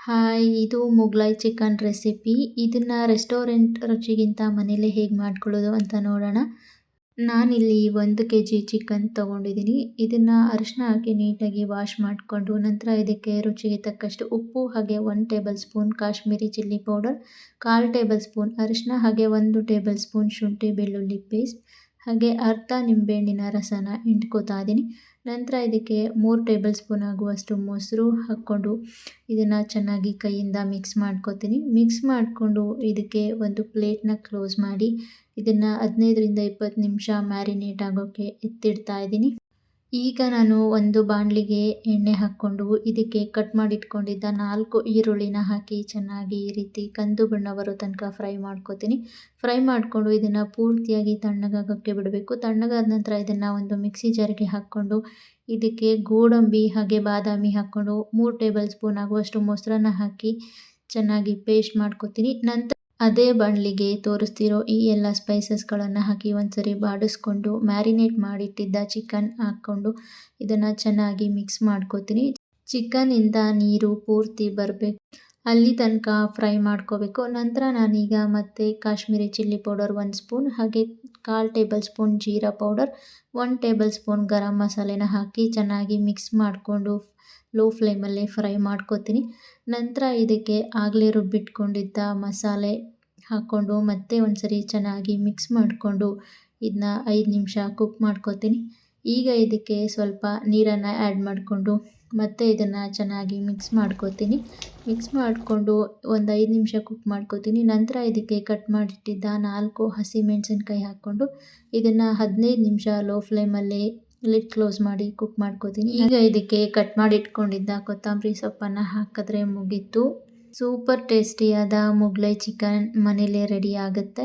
Hi, ಇದು ಮುಘ್ಲಾಯ್ chicken recipe. ಇದನ್ನು restaurant ರುಚಿಗಿಂತ ಮನೇಲೇ ಹೇಗೆ ಮಾಡ್ಕೊಳ್ಳೋದು ಅಂತ ನೋಡೋಣ. ನಾನಿಲ್ಲಿ 1 kg ಚಿಕನ್ ತೊಗೊಂಡಿದ್ದೀನಿ. ಇದನ್ನು ಅರಿಶಿನ ಹಾಕಿ ನೀಟಾಗಿ ವಾಶ್ ಮಾಡಿಕೊಂಡು ನಂತರ ಇದಕ್ಕೆ ರುಚಿಗೆ ತಕ್ಕಷ್ಟು ಉಪ್ಪು ಹಾಗೆ 1 table spoon Kashmiri chilli powder, 1/4 table spoon ಅರಿಶಿನ ಹಾಗೆ 1 ಟೇಬಲ್ ಸ್ಪೂನ್ ಶುಂಠಿ ಬೆಳ್ಳುಳ್ಳಿ ಪೇಸ್ಟ್ ಹಾಗೆ ಅರ್ಧ ನಿಂಬೆಹಣ್ಣಿನ ರಸನ ಹಿಂಡ್ಕೋತಾ ಇದ್ದೀನಿ. ನಂತರ ಇದಕ್ಕೆ 3 ಟೇಬಲ್ ಸ್ಪೂನ್ ಆಗುವಷ್ಟು ಮೊಸರು ಹಾಕ್ಕೊಂಡು ಇದನ್ನು ಚೆನ್ನಾಗಿ ಕೈಯಿಂದ ಮಿಕ್ಸ್ ಮಾಡ್ಕೋತೀನಿ. ಮಿಕ್ಸ್ ಮಾಡಿಕೊಂಡು ಇದಕ್ಕೆ ಒಂದು ಪ್ಲೇಟ್ನ ಕ್ಲೋಸ್ ಮಾಡಿ ಇದನ್ನು 15ರಿಂದ 20 ನಿಮಿಷ ಮ್ಯಾರಿನೇಟ್ ಆಗೋಕ್ಕೆ ಎತ್ತಿಡ್ತಾ ಇದ್ದೀನಿ. ಈಗ ನಾನು ಒಂದು ಬಾಣಲಿಗೆ ಎಣ್ಣೆ ಹಾಕ್ಕೊಂಡು ಇದಕ್ಕೆ ಕಟ್ ಮಾಡಿಟ್ಕೊಂಡಿದ್ದ 4 ಈರುಳ್ಳಿನ ಹಾಕಿ ಚೆನ್ನಾಗಿ ಈ ರೀತಿ ಕಂದು ಬಣ್ಣ ಬರೋ ತನಕ ಫ್ರೈ ಮಾಡ್ಕೋತೀನಿ. ಫ್ರೈ ಮಾಡಿಕೊಂಡು ಇದನ್ನು ಪೂರ್ತಿಯಾಗಿ ತಣ್ಣಗಾಗೋಕ್ಕೆ ಬಿಡಬೇಕು. ತಣ್ಣಗಾದ ನಂತರ ಇದನ್ನು ಒಂದು ಮಿಕ್ಸಿ ಜಾರ್ಗೆ ಹಾಕ್ಕೊಂಡು ಇದಕ್ಕೆ ಗೋಡಂಬಿ ಹಾಗೆ ಬಾದಾಮಿ ಹಾಕ್ಕೊಂಡು 3 ಟೇಬಲ್ ಸ್ಪೂನ್ ಆಗುವಷ್ಟು ಮೊಸರನ್ನ ಹಾಕಿ ಚೆನ್ನಾಗಿ ಪೇಸ್ಟ್ ಮಾಡ್ಕೋತೀನಿ. ನಂತರ ಅದೇ ಬಾಣಲಿಗೆ ತೋರಿಸ್ತಿರೋ ಈ ಎಲ್ಲ ಸ್ಪೈಸಸ್ಗಳನ್ನು ಹಾಕಿ ಒಂದ್ಸರಿ ಬಾಡಿಸ್ಕೊಂಡು ಮ್ಯಾರಿನೇಟ್ ಮಾಡಿಟ್ಟಿದ್ದ ಚಿಕನ್ ಹಾಕ್ಕೊಂಡು ಇದನ್ನು ಚೆನ್ನಾಗಿ ಮಿಕ್ಸ್ ಮಾಡ್ಕೋತೀನಿ. ಚಿಕನ್ನಿಂದ ನೀರು ಪೂರ್ತಿ ಬರಬೇಕು, ಅಲ್ಲಿ ತನಕ ಫ್ರೈ ಮಾಡ್ಕೋಬೇಕು. ನಂತರ ನಾನೀಗ ಮತ್ತೆ ಕಾಶ್ಮೀರಿ ಚಿಲ್ಲಿ ಪೌಡರ್ 1 ಸ್ಪೂನ್ ಹಾಗೆ 1/4 ಟೇಬಲ್ ಸ್ಪೂನ್ ಜೀರಾ ಪೌಡರ್, 1 ಟೇಬಲ್ ಸ್ಪೂನ್ ಗರಂ ಮಸಾಲೆನ ಹಾಕಿ ಚೆನ್ನಾಗಿ ಮಿಕ್ಸ್ ಮಾಡಿಕೊಂಡು ಲೋ ಫ್ಲೇಮಲ್ಲೇ ಫ್ರೈ ಮಾಡ್ಕೋತೀನಿ. ನಂತರ ಇದಕ್ಕೆ ಆಗಲೇ ರುಬ್ಬಿಟ್ಕೊಂಡಿದ್ದ ಮಸಾಲೆ ಹಾಕ್ಕೊಂಡು ಮತ್ತೆ ಒಂದ್ಸರಿ ಚೆನ್ನಾಗಿ ಮಿಕ್ಸ್ ಮಾಡಿಕೊಂಡು ಇದನ್ನ 5 ನಿಮಿಷ ಕುಕ್ ಮಾಡ್ಕೋತೀನಿ. ಈಗ ಇದಕ್ಕೆ ಸ್ವಲ್ಪ ನೀರನ್ನು ಆ್ಯಡ್ ಮಾಡಿಕೊಂಡು ಮತ್ತೆ ಇದನ್ನು ಚೆನ್ನಾಗಿ ಮಿಕ್ಸ್ ಮಾಡ್ಕೋತೀನಿ. ಮಿಕ್ಸ್ ಮಾಡಿಕೊಂಡು ಒಂದು 5 ನಿಮಿಷ ಕುಕ್ ಮಾಡ್ಕೋತೀನಿ. ನಂತರ ಇದಕ್ಕೆ ಕಟ್ ಮಾಡಿಟ್ಟಿದ್ದ 4 ಹಸಿಮೆಣಸಿನ್ಕಾಯಿ ಹಾಕ್ಕೊಂಡು ಇದನ್ನು 15 ನಿಮಿಷ ಲೋ ಫ್ಲೇಮಲ್ಲಿ ಲಿಡ್ ಕ್ಲೋಸ್ ಮಾಡಿ ಕುಕ್ ಮಾಡ್ಕೋತೀನಿ. ಈಗ ಇದಕ್ಕೆ ಕಟ್ ಮಾಡಿ ಇಟ್ಕೊಂಡಿದ್ದ ಕೊತ್ತಂಬರಿ ಸೊಪ್ಪನ್ನು ಹಾಕಿದ್ರೆ ಮುಗೀತು. ಸೂಪರ್ ಟೇಸ್ಟಿಯಾದ ಮುಘ್ಲಾಯ್ ಚಿಕನ್ ಮನೇಲೇ ರೆಡಿ ಆಗುತ್ತೆ.